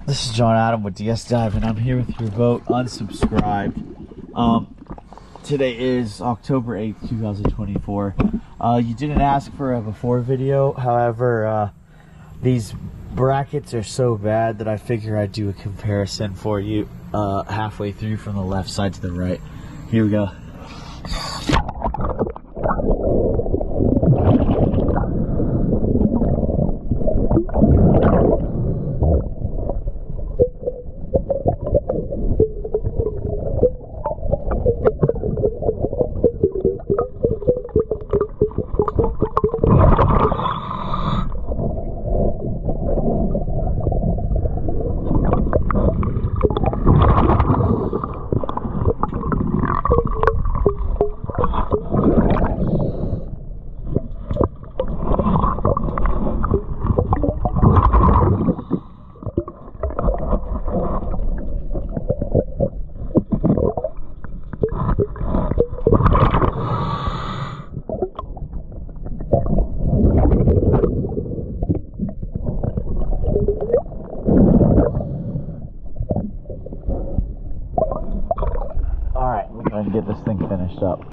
This is John Adam with DS Dive, and I'm here with your vote unsubscribed. Today is October 8th, 2024. You didn't ask for a before video, however, these brackets are so bad that I figure I'd do a comparison for you halfway through from the left side to the right. Here we go. Alright, we're going to get this thing finished up.